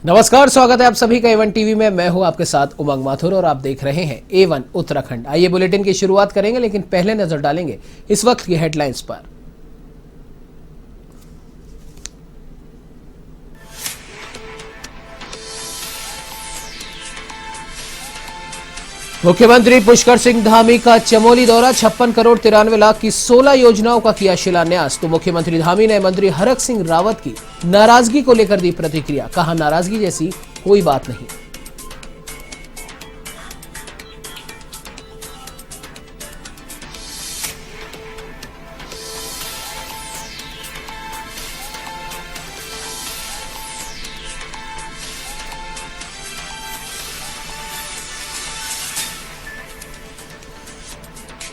नमस्कार, स्वागत है आप सभी का A1 टीवी में। मैं हूं आपके साथ उमंग माथुर और आप देख रहे हैं A1 उत्तराखंड। आइए बुलेटिन की शुरुआत करेंगे, लेकिन पहले नजर डालेंगे इस वक्त की हेडलाइंस पर। मुख्यमंत्री पुष्कर सिंह धामी का चमोली दौरा, 56 करोड़ 93 लाख की 16 योजनाओं का किया शिलान्यास। तो मुख्यमंत्री धामी ने मंत्री हरक सिंह रावत की नाराजगी को लेकर दी प्रतिक्रिया, कहा नाराजगी जैसी कोई बात नहीं।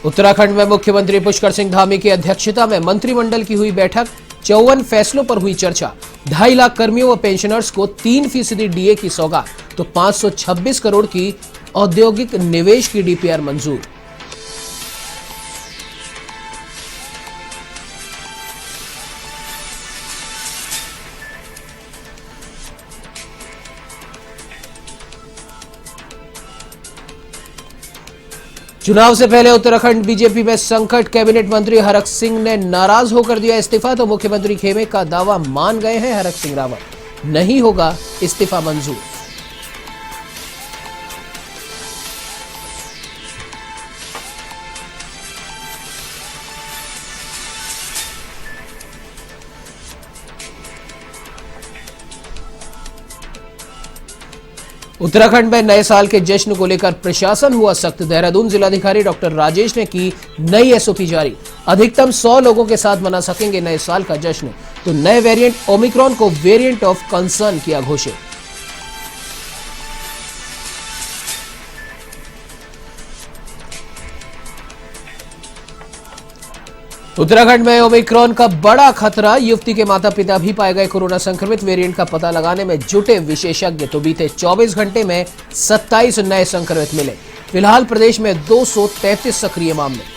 उत्तराखंड में मुख्यमंत्री पुष्कर सिंह धामी की अध्यक्षता में मंत्रिमंडल की हुई बैठक, 54 फैसलों पर हुई चर्चा। 2.5 लाख कर्मियों व पेंशनर्स को 3% डीए की सौगात, तो 526 करोड़ की औद्योगिक निवेश की डीपीआर मंजूर। चुनाव से पहले उत्तराखंड बीजेपी में संकट, कैबिनेट मंत्री हरक सिंह ने नाराज होकर दिया इस्तीफा। तो मुख्यमंत्री खेमे का दावा मान गए हैं हरक सिंह रावत, नहीं होगा इस्तीफा मंजूर। उत्तराखंड में नए साल के जश्न को लेकर प्रशासन हुआ सख्त। देहरादून जिलाधिकारी डॉक्टर राजेश ने की नई एसओपी जारी। अधिकतम 100 लोगों के साथ मना सकेंगे नए साल का जश्न। तो नए वेरिएंट ओमिक्रॉन को वेरिएंट ऑफ कंसर्न किया घोषित। उत्तराखंड में ओमिक्रॉन का बड़ा खतरा, युवती के माता पिता भी पाए गए कोरोना संक्रमित। वेरिएंट का पता लगाने में जुटे विशेषज्ञ। तो बीते 24 घंटे में 27 नए संक्रमित मिले। फिलहाल प्रदेश में 233 सक्रिय मामले।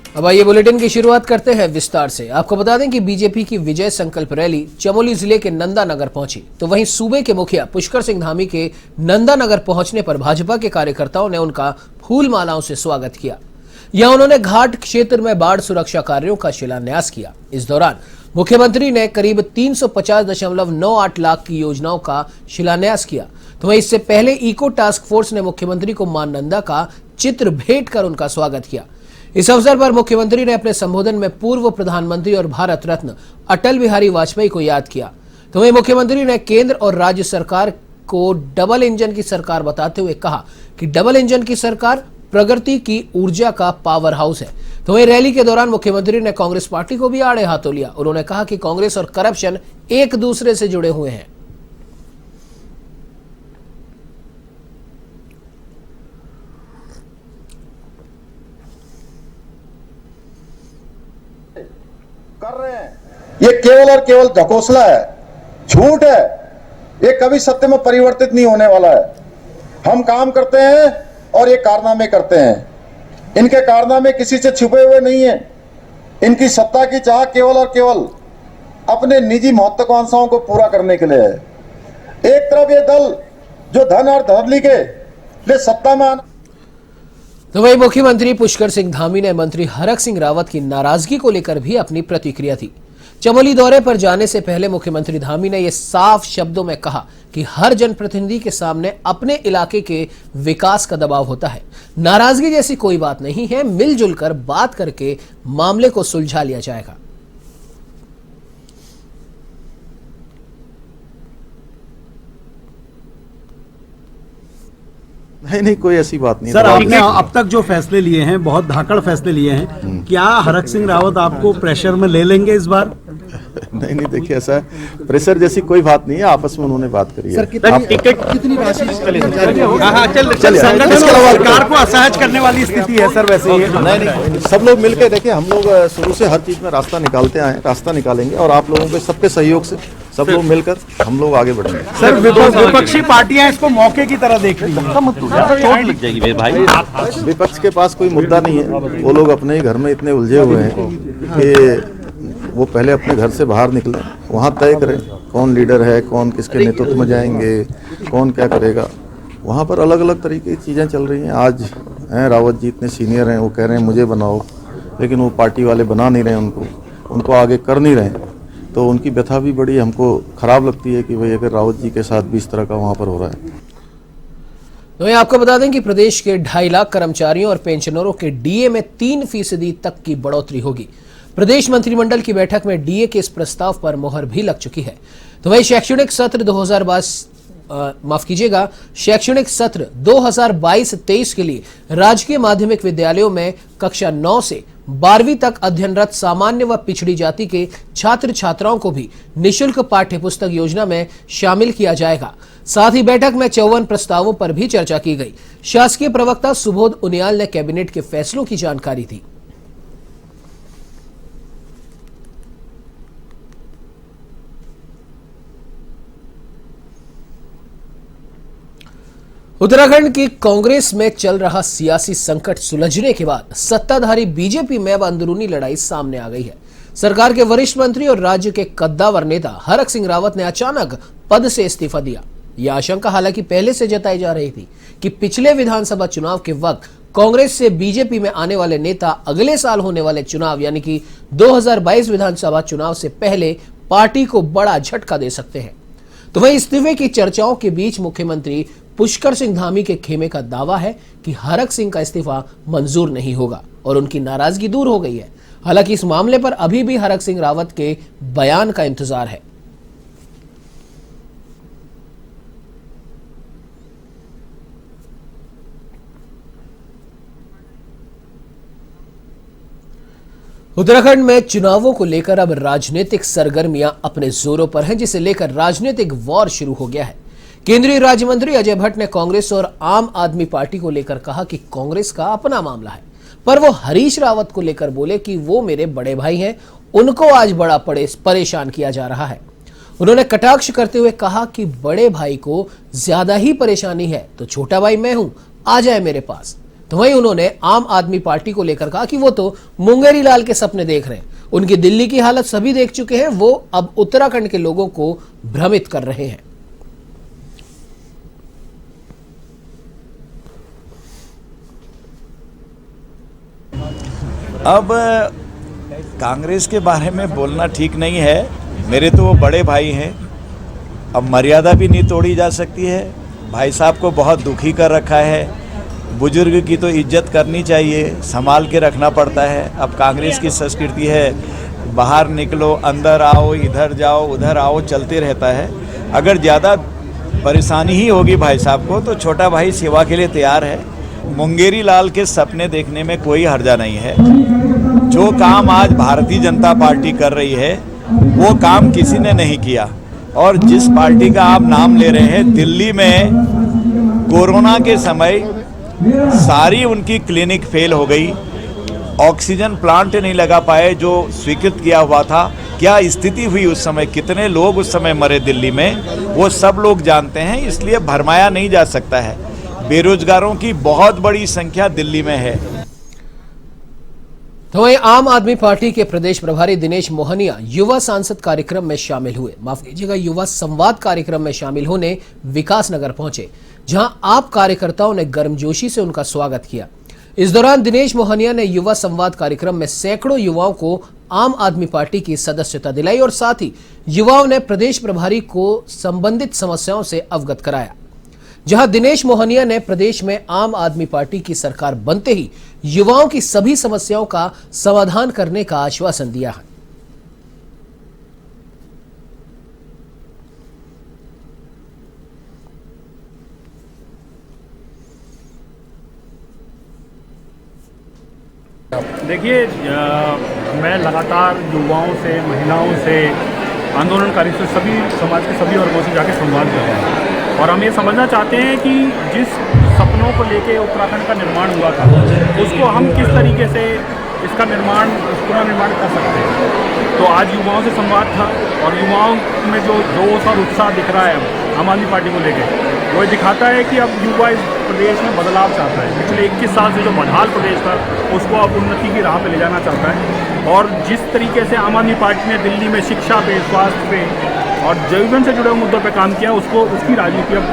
अब आइए बुलेटिन की शुरुआत करते हैं विस्तार से। आपको बता दें कि बीजेपी की विजय संकल्प रैली चमोली जिले के नंदानगर पहुंची। तो वहीं सूबे के मुखिया पुष्कर सिंह धामी के नंदानगर पहुंचने पर भाजपा के कार्यकर्ताओं ने उनका फूल मालाओं से स्वागत किया। यहां उन्होंने घाट क्षेत्र में बाढ़ सुरक्षा कार्यों का शिलान्यास किया। इस दौरान मुख्यमंत्री ने करीब 350.98 लाख की योजनाओं का शिलान्यास किया। तो वहीं इससे पहले इको टास्क फोर्स ने मुख्यमंत्री को मां नंदा का चित्र भेंट कर उनका स्वागत किया। इस अवसर पर मुख्यमंत्री ने अपने संबोधन में पूर्व प्रधानमंत्री और भारत रत्न अटल बिहारी वाजपेयी को याद किया। तो वहीं मुख्यमंत्री ने केंद्र और राज्य सरकार को डबल इंजन की सरकार बताते हुए कहा कि डबल इंजन की सरकार प्रगति की ऊर्जा का पावर हाउस है। तो वहीं रैली के दौरान मुख्यमंत्री ने कांग्रेस पार्टी को भी आड़े हाथों लिया। उन्होंने कहा कि कांग्रेस और करप्शन एक दूसरे से जुड़े हुए हैं। कर रहे हैं, ये केवल और केवल ढकोसला है, झूठ है। ये कभी सत्य में परिवर्तित नहीं होने वाला है। हम काम करते हैं और ये कारनामे करते हैं। इनके कारनामे किसी से छुपे हुए नहीं है। इनकी सत्ता की चाह केवल और केवल अपने निजी महत्वाकांक्षाओं को पूरा करने के लिए है। एक तरफ ये दल जो धन और धड़ल्ले के लिए सत्ता में आना। तो वही मुख्यमंत्री पुष्कर सिंह धामी ने मंत्री हरक सिंह रावत की नाराजगी को लेकर भी अपनी प्रतिक्रिया दी। चमोली दौरे पर जाने से पहले मुख्यमंत्री धामी ने यह साफ शब्दों में कहा कि हर जनप्रतिनिधि के सामने अपने इलाके के विकास का दबाव होता है। नाराजगी जैसी कोई बात नहीं है, मिलजुल कर बात करके मामले को सुलझा लिया जाएगा। नहीं, कोई ऐसी बात नहीं। सर, आपने अब तक जो फैसले लिए हैं, बहुत धाकड़ फैसले लिए हैं, क्या हरक सिंह रावत आपको प्रेशर में ले लेंगे इस बार? नहीं, देखिए ऐसा प्रेशर जैसी कोई बात नहीं है। आपस में उन्होंने बात करी है। कितनी राशि संगठन सरकार को असहज करने वाली स्थिति है सर? वैसे ही नहीं, सब लोग मिलकर देखिए, हम लोग शुरू से हर चीज में रास्ता निकालते आए, रास्ता निकालेंगे और आप लोगों के सबके सहयोग से सब लोग मिलकर हम लोग आगे बढ़ेंगे। सर विपक्षी पार्टियां इसको मौके की तरह देख रही हैं। चोट लग जाएगी मेरे भाई। विपक्ष के पास कोई मुद्दा नहीं है, वो लोग अपने ही घर में इतने उलझे हुए हैं कि वो पहले अपने घर से बाहर निकले, वहाँ तय करें कौन लीडर है, कौन किसके नेतृत्व में जाएंगे, कौन क्या करेगा। वहाँ पर अलग अलग तरीके की चीज़ें चल रही हैं। आज हैं रावत जी इतने सीनियर हैं, वो कह रहे हैं मुझे बनाओ, लेकिन वो पार्टी वाले बना नहीं रहे उनको आगे कर नहीं रहे। तो उनकी व्यथा भी बड़ी हमको खराब लगती है कि भाई अगर रावत जी के साथ भी इस तरह का वहाँ पर हो रहा है। तो आपको बता दें कि प्रदेश के 2.5 लाख कर्मचारियों और पेंशनरों के डीए में 3% तक की बढ़ोतरी होगी। प्रदेश मंत्रिमंडल की बैठक में डीए के इस प्रस्ताव पर मोहर भी लग चुकी है। तो वही शैक्षणिक सत्र 2022-23 के लिए राजकीय माध्यमिक विद्यालयों में कक्षा 9 से 12वीं तक अध्ययनरत सामान्य व पिछड़ी जाति के छात्र छात्राओं को भी निःशुल्क पाठ्य पुस्तक योजना में शामिल किया जाएगा। साथ ही बैठक में 54 प्रस्तावों पर भी चर्चा की गई। शासकीय प्रवक्ता सुबोध उनियाल ने कैबिनेट के फैसलों की जानकारी दी। उत्तराखंड की कांग्रेस में चल रहा सियासी संकट सुलझने के बाद सत्ताधारी बीजेपी में अब अंदरूनी लड़ाई सामने आ गई है। सरकार के वरिष्ठ मंत्री और राज्य के कद्दावर नेता हरक सिंह रावत ने अचानक पद से इस्तीफा दिया। यह आशंका हालांकि पहले से जताई जा रही थी कि पिछले विधानसभा चुनाव के वक्त कांग्रेस से बीजेपी में आने वाले नेता अगले साल होने वाले चुनाव यानी कि 2022 विधानसभा चुनाव से पहले पार्टी को बड़ा झटका दे सकते हैं। तो वहीं इस्तीफे की चर्चाओं के बीच मुख्यमंत्री पुष्कर सिंह धामी के खेमे का दावा है कि हरक सिंह का इस्तीफा मंजूर नहीं होगा और उनकी नाराजगी दूर हो गई है। हालांकि इस मामले पर अभी भी हरक सिंह रावत के बयान का इंतजार है। उत्तराखंड में चुनावों को लेकर अब राजनीतिक सरगर्मियां अपने जोरों पर हैं, जिसे लेकर राजनीतिक वॉर शुरू हो गया है। केंद्रीय राज्य मंत्री अजय भट्ट ने कांग्रेस और आम आदमी पार्टी को लेकर कहा कि कांग्रेस का अपना मामला है, पर वो हरीश रावत को लेकर बोले कि वो मेरे बड़े भाई हैं, उनको आज बड़ा परेशान किया जा रहा है। उन्होंने कटाक्ष करते हुए कहा कि बड़े भाई को ज्यादा ही परेशानी है तो छोटा भाई मैं हूं, आ जाए मेरे पास। तो वहीं उन्होंने आम आदमी पार्टी को लेकर कहा कि वो तो मुंगेरी लाल के सपने देख रहे हैं, उनकी दिल्ली की हालत सभी देख चुके हैं, वो अब उत्तराखंड के लोगों को भ्रमित कर रहे हैं। अब कांग्रेस के बारे में बोलना ठीक नहीं है, मेरे तो वो बड़े भाई हैं, अब मर्यादा भी नहीं तोड़ी जा सकती है। भाई साहब को बहुत दुखी कर रखा है, बुजुर्ग की तो इज्जत करनी चाहिए, संभाल के रखना पड़ता है। अब कांग्रेस की संस्कृति है, बाहर निकलो, अंदर आओ, इधर जाओ, उधर आओ, चलते रहता है। अगर ज़्यादा परेशानी ही होगी भाई साहब को तो छोटा भाई सेवा के लिए तैयार है। मुंगेरी लाल के सपने देखने में कोई हर्जा नहीं है। जो काम आज भारतीय जनता पार्टी कर रही है वो काम किसी ने नहीं किया। और जिस पार्टी का आप नाम ले रहे हैं, दिल्ली में कोरोना के समय सारी उनकी क्लिनिक फेल हो गई, ऑक्सीजन प्लांट नहीं लगा पाए जो स्वीकृत किया हुआ था। क्या स्थिति हुई उस समय, कितने लोग उस समय मरे दिल्ली में, वो सब लोग जानते हैं, इसलिए भरमाया नहीं जा सकता है। बेरोजगारों की बहुत बड़ी संख्या दिल्ली में है। तो वहीं आम आदमी पार्टी के प्रदेश प्रभारी दिनेश मोहनिया युवा सांसद कार्यक्रम में शामिल हुए, माफ कीजिएगा, युवा संवाद कार्यक्रम में शामिल होने विकास नगर पहुंचे, जहां आप कार्यकर्ताओं ने गर्मजोशी से उनका स्वागत किया। इस दौरान दिनेश मोहनिया ने युवा संवाद कार्यक्रम में सैकड़ों युवाओं को आम आदमी पार्टी की सदस्यता दिलाई और साथ ही युवाओं ने प्रदेश प्रभारी को संबंधित समस्याओं से अवगत कराया। जहां दिनेश मोहनिया ने प्रदेश में आम आदमी पार्टी की सरकार बनते ही युवाओं की सभी समस्याओं का समाधान करने का आश्वासन दिया है। देखिए, मैं लगातार युवाओं से, महिलाओं से, आंदोलनकारी से, सभी समाज के सभी वर्गों से जाके संवाद कर रहे हैं और हम ये समझना चाहते हैं कि जिस सपनों को लेके उत्तराखंड का निर्माण हुआ था उसको हम किस तरीके से इसका पुनर्निर्माण कर सकते हैं। तो आज युवाओं से संवाद था और युवाओं में जो जोश और उत्साह दिख रहा है आम आदमी पार्टी को लेकर, वो दिखाता है कि अब युवा इस प्रदेश में बदलाव चाहता है। पिछले 21 साल से जो बदहाल प्रदेश था उसको अब उन्नति की राह पे ले जाना चाहता है। और जिस तरीके से आम आदमी पार्टी ने दिल्ली में शिक्षा पे, स्वास्थ्य पे और जीवन से जुड़े मुद्दों पे काम किया, उसकी राजनीति अब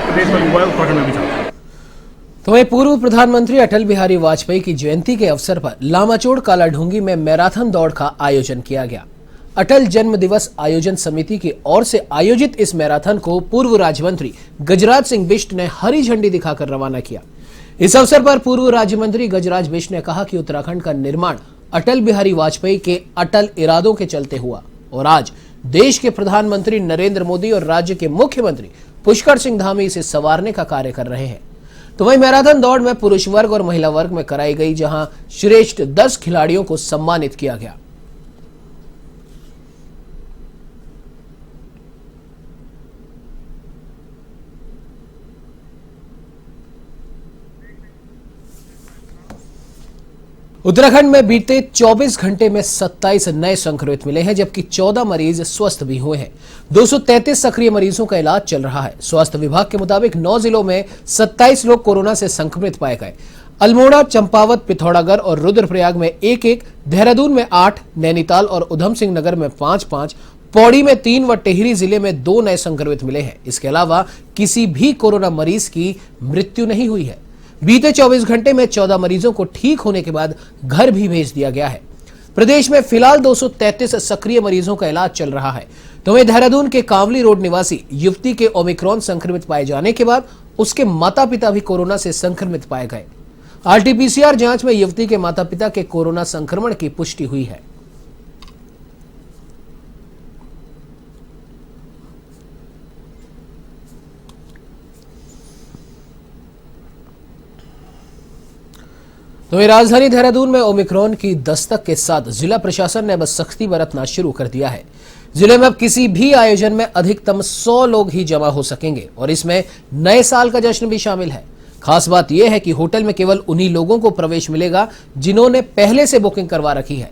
प्रदेश का युवा उत्तराखंड में भी चाहता है। तो वहीं पूर्व प्रधानमंत्री अटल बिहारी वाजपेयी की जयंती के अवसर पर लामाचोड़ कालाढूंगी में मैराथन दौड़ का आयोजन किया गया। अटल जन्म दिवस आयोजन समिति की ओर से आयोजित इस मैराथन को पूर्व राज्य मंत्री गजराज सिंह बिष्ट ने हरी झंडी दिखाकर रवाना किया। इस अवसर पर पूर्व राज्य मंत्री गजराज बिष्ट ने कहा कि उत्तराखंड का निर्माण अटल बिहारी वाजपेयी के अटल इरादों के चलते हुआ और आज देश के प्रधानमंत्री नरेंद्र मोदी और राज्य के मुख्यमंत्री पुष्कर सिंह धामी इसे संवारने का कार्य कर रहे हैं। तो वहीं मैराथन दौड़ में पुरुष वर्ग और महिला वर्ग में कराई गई, जहां श्रेष्ठ 10 खिलाड़ियों को सम्मानित किया गया। उत्तराखंड में बीते 24 घंटे में 27 नए संक्रमित मिले हैं, जबकि 14 मरीज स्वस्थ भी हुए हैं। 233 सक्रिय मरीजों का इलाज चल रहा है। स्वास्थ्य विभाग के मुताबिक 9 जिलों में 27 लोग कोरोना से संक्रमित पाए गए। अल्मोड़ा, चंपावत, पिथौरागढ़ और रुद्रप्रयाग में 1-1, देहरादून में 8, नैनीताल और उधम सिंह नगर में 5-5, पौड़ी में 3 व टिहरी जिले में 2 नए संक्रमित मिले हैं। इसके अलावा किसी भी कोरोना मरीज की मृत्यु नहीं हुई है। बीते 24 घंटे में 14 मरीजों को ठीक होने के बाद घर भी भेज दिया गया है। प्रदेश में फिलहाल 233 सक्रिय मरीजों का इलाज चल रहा है। तो वहीं देहरादून के कांवली रोड निवासी युवती के ओमिक्रॉन संक्रमित पाए जाने के बाद उसके माता पिता भी कोरोना से संक्रमित पाए गए। आरटीपीसीआर जांच में युवती के माता पिता के कोरोना संक्रमण की पुष्टि हुई है। तो राजधानी देहरादून में ओमिक्रॉन की दस्तक के साथ जिला प्रशासन ने अब सख्ती बरतना शुरू कर दिया है। जिले में अब किसी भी आयोजन में अधिकतम 100 लोग ही जमा हो सकेंगे और इसमें नए साल का जश्न भी शामिल है। खास बात यह है कि होटल में केवल उन्हीं लोगों को प्रवेश मिलेगा जिन्होंने पहले से बुकिंग करवा रखी है।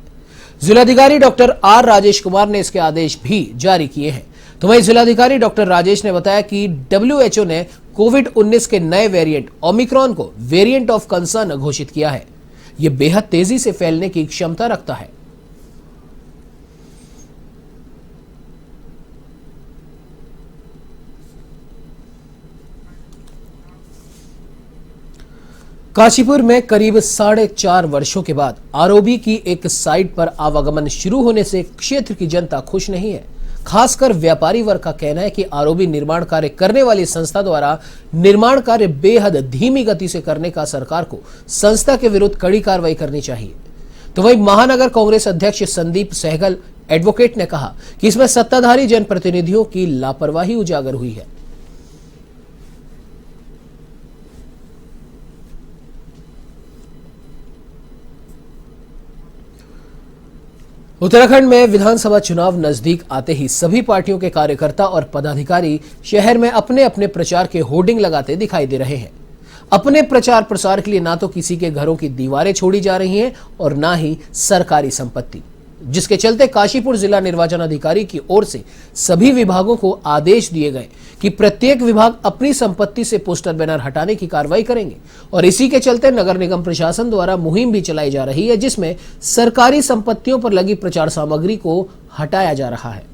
जिलाधिकारी डॉक्टर आर राजेश कुमार ने इसके आदेश भी जारी किए हैं। तो वहीं जिलाधिकारी डॉक्टर राजेश ने बताया कि WHO ने कोविड-19 के नए वेरिएंट ओमिक्रॉन को वेरिएंट ऑफ कंसर्न घोषित किया है। यह बेहद तेजी से फैलने की क्षमता रखता है। काशीपुर में करीब 4.5 वर्षों के बाद आरओबी की एक साइट पर आवागमन शुरू होने से क्षेत्र की जनता खुश नहीं है। खासकर व्यापारी वर्ग का कहना है कि आरओबी निर्माण कार्य करने वाली संस्था द्वारा निर्माण कार्य बेहद धीमी गति से करने का सरकार को संस्था के विरुद्ध कड़ी कार्रवाई करनी चाहिए। तो वहीं महानगर कांग्रेस अध्यक्ष संदीप सहगल एडवोकेट ने कहा कि इसमें सत्ताधारी जनप्रतिनिधियों की लापरवाही उजागर हुई है। उत्तराखंड में विधानसभा चुनाव नजदीक आते ही सभी पार्टियों के कार्यकर्ता और पदाधिकारी शहर में अपने अपने प्रचार के होर्डिंग लगाते दिखाई दे रहे हैं। अपने प्रचार प्रसार के लिए ना तो किसी के घरों की दीवारें छोड़ी जा रही हैं और ना ही सरकारी संपत्ति, जिसके चलते काशीपुर जिला निर्वाचन अधिकारी की ओर से सभी विभागों को आदेश दिए गए कि प्रत्येक विभाग अपनी संपत्ति से पोस्टर बैनर हटाने की कार्रवाई करेंगे। और इसी के चलते नगर निगम प्रशासन द्वारा मुहिम भी चलाई जा रही है, जिसमें सरकारी संपत्तियों पर लगी प्रचार सामग्री को हटाया जा रहा है।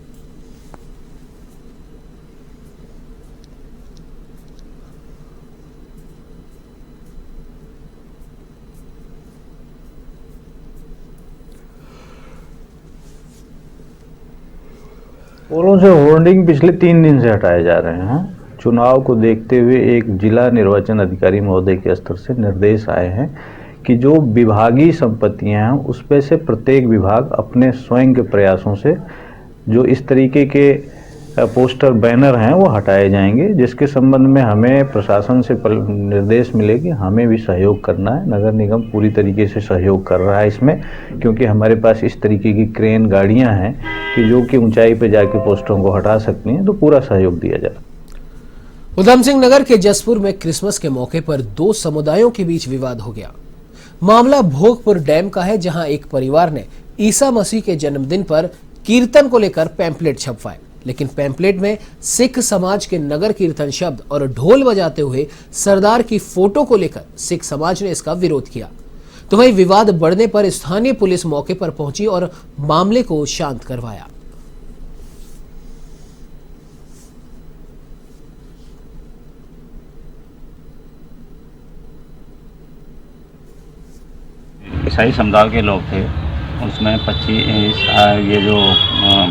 पोलों से होर्डिंग पिछले 3 दिन से हटाए जा रहे हैं। चुनाव को देखते हुए एक जिला निर्वाचन अधिकारी महोदय के स्तर से निर्देश आए हैं कि जो विभागीय संपत्तियां हैं उस पे से प्रत्येक विभाग अपने स्वयं के प्रयासों से जो इस तरीके के पोस्टर बैनर हैं वो हटाए जाएंगे, जिसके संबंध में हमें प्रशासन से निर्देश मिले कि हमें भी सहयोग करना है। नगर निगम पूरी तरीके से सहयोग कर रहा है इसमें, क्योंकि हमारे पास इस तरीके की क्रेन गाड़ियां हैं कि जो कि ऊंचाई पे जाके पोस्टरों को हटा सकती हैं, तो पूरा सहयोग दिया जाए। उधम सिंह नगर के जसपुर में क्रिसमस के मौके पर 2 समुदायों के बीच विवाद हो गया। मामला भोगपुर डैम का है, जहां एक परिवार ने ईसा मसीह के जन्मदिन पर कीर्तन को लेकर पैम्पलेट छपवाए, लेकिन पैम्पलेट में सिख समाज के नगर कीर्तन शब्द और ढोल बजाते हुए सरदार की फोटो को लेकर सिख समाज ने इसका विरोध किया। तो वहीं विवाद बढ़ने पर स्थानीय पुलिस मौके पर पहुंची और मामले को शांत करवाया। ईसाई समुदाय के लोग थे, उसमें 25 ये जो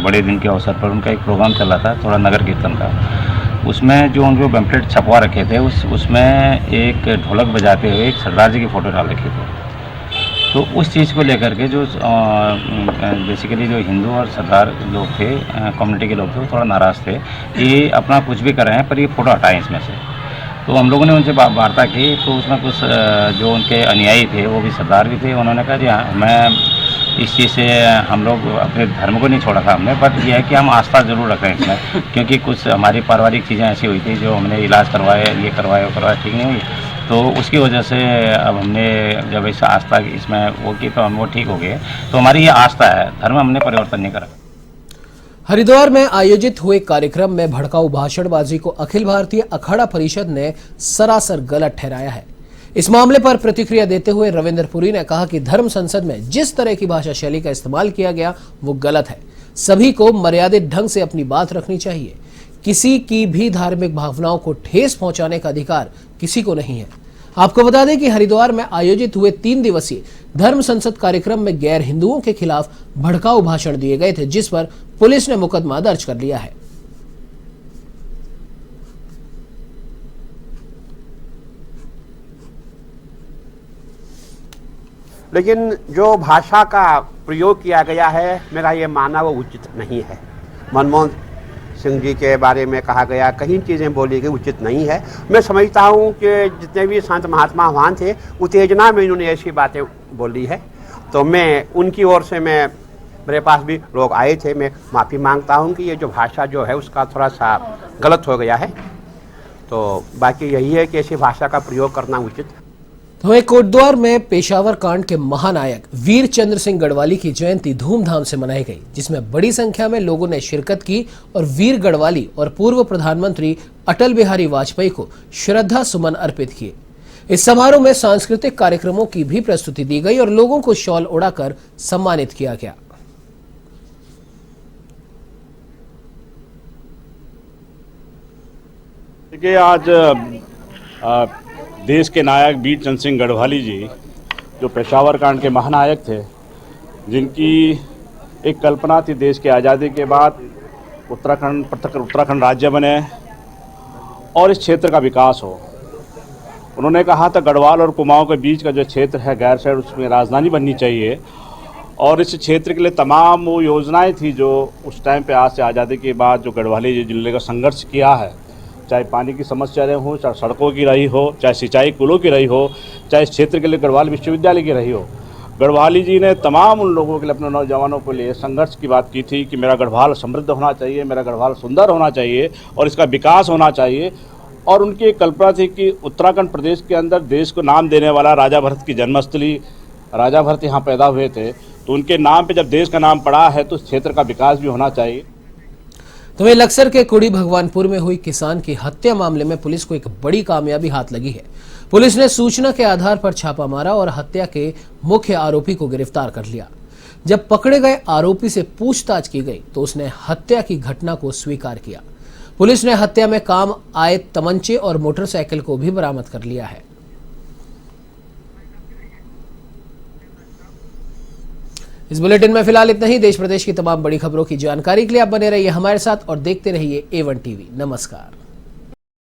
बड़े दिन के अवसर पर उनका एक प्रोग्राम चल रहा था थोड़ा नगर कीर्तन का। उसमें जो उनको पैम्पलेट छपवा रखे थे उसमें एक ढोलक बजाते हुए एक सरदार जी की फ़ोटो डाल रखी थी। तो उस चीज़ को लेकर के जो बेसिकली जो हिंदू और सरदार लोग थे, कम्युनिटी के लोग थे, वो थोड़ा नाराज़ थे कि अपना कुछ भी कर रहे हैं पर ये फ़ोटो हटाएं इसमें से। तो हम लोगों ने उनसे वार्ता की, तो उसमें कुछ जो उनके अनुयायी थे वो भी सरदार भी थे, उन्होंने कहा जी हाँ, मैं इस चीज़ से हम लोग अपने धर्म को नहीं छोड़ा था हमने, बट ये है कि हम आस्था ज़रूर रख रहे हैं इसमें, क्योंकि कुछ हमारी पारिवारिक चीज़ें ऐसी हुई थी जो हमने इलाज करवाए, ये करवाए वो करवाए, ठीक नहीं हुई, तो उसकी वजह से अब हमने जब इस आस्था इसमें वो की तो हम वो ठीक हो गए। तो हमारी ये आस्था है, धर्म हमने परिवर्तन नहीं करा। हरिद्वार में आयोजित हुए कार्यक्रम में भड़काऊ भाषणबाजी को अखिल भारतीय अखाड़ा परिषद ने सरासर गलत ठहराया है। इस मामले पर प्रतिक्रिया देते हुए रविंद्र पुरी ने कहा कि धर्म संसद में जिस तरह की भाषा शैली का इस्तेमाल किया गया वो गलत है। सभी को मर्यादित ढंग से अपनी बात रखनी चाहिए। किसी की भी धार्मिक भावनाओं को ठेस पहुंचाने का अधिकार किसी को नहीं है। आपको बता दें कि हरिद्वार में आयोजित हुए 3 दिवसीय धर्म संसद कार्यक्रम में गैर हिंदुओं के खिलाफ भड़काऊ भाषण दिए गए थे, जिस पर पुलिस ने मुकदमा दर्ज कर लिया है। लेकिन जो भाषा का प्रयोग किया गया है, मेरा ये मानना वो उचित नहीं है। मनमोहन सिंह जी के बारे में कहा गया, कई चीज़ें बोली गई, उचित नहीं है। मैं समझता हूँ कि जितने भी संत महात्मा महान थे, उत्तेजना में इन्होंने ऐसी बातें बोली है। तो मैं उनकी ओर से मेरे पास भी लोग आए थे, मैं माफ़ी मांगता हूँ कि ये जो भाषा जो है उसका थोड़ा सा गलत हो गया है। तो बाकी यही है कि ऐसी भाषा का प्रयोग करना उचित है। तो वहीं कोटद्वार में पेशावर कांड के महानायक वीर चंद्र सिंह गढ़वाली की जयंती धूमधाम से मनाई गई, जिसमें बड़ी संख्या में लोगों ने शिरकत की और वीर गढ़वाली और पूर्व प्रधानमंत्री अटल बिहारी वाजपेयी को श्रद्धा सुमन अर्पित किए। इस समारोह में सांस्कृतिक कार्यक्रमों की भी प्रस्तुति दी गई और लोगों को शॉल उड़ाकर सम्मानित किया गया। देखिए, आज देश के नायक वीर चंद्र सिंह गढ़वाली जी, जो पेशावर कांड के महानायक थे, जिनकी एक कल्पना थी देश की आज़ादी के बाद उत्तराखंड राज्य बने और इस क्षेत्र का विकास हो। उन्होंने कहा था गढ़वाल और कुमाऊं के बीच का जो क्षेत्र है गैरसैंण, उसमें राजधानी बननी चाहिए और इस क्षेत्र के लिए तमाम वो योजनाएं थी जो उस टाइम पे, आज से आज़ादी के बाद जो गढ़वाली जी जिले का संघर्ष किया है, चाहे पानी की समस्या रही हो, चाहे सड़कों की रही हो, चाहे सिंचाई कुलों की रही हो, चाहे इस क्षेत्र के लिए गढ़वाल विश्वविद्यालय की रही हो। गढ़वाली जी ने तमाम उन लोगों के लिए, अपने नौजवानों के लिए संघर्ष की बात की थी कि मेरा गढ़वाल समृद्ध होना चाहिए, मेरा गढ़वाल सुंदर होना चाहिए और इसका विकास होना चाहिए। और उनकी एक कल्पना थी कि उत्तराखंड प्रदेश के अंदर देश को नाम देने वाला राजा भरत की जन्मस्थली, राजा भरत यहाँ पैदा हुए थे, तो उनके नाम पे जब देश का नाम पड़ा है तो उस क्षेत्र का विकास भी होना चाहिए। तो वहीं लक्सर के कुड़ी भगवानपुर में हुई किसान की हत्या मामले में पुलिस को एक बड़ी कामयाबी हाथ लगी है। पुलिस ने सूचना के आधार पर छापा मारा और हत्या के मुख्य आरोपी को गिरफ्तार कर लिया। जब पकड़े गए आरोपी से पूछताछ की गई तो उसने हत्या की घटना को स्वीकार किया। पुलिस ने हत्या में काम आए तमंचे और मोटरसाइकिल को भी बरामद कर लिया है। इस बुलेटिन में फिलहाल इतना ही। देश प्रदेश की तमाम बड़ी खबरों की जानकारी के लिए आप बने रहिए हमारे साथ और देखते रहिए A1 टीवी। नमस्कार।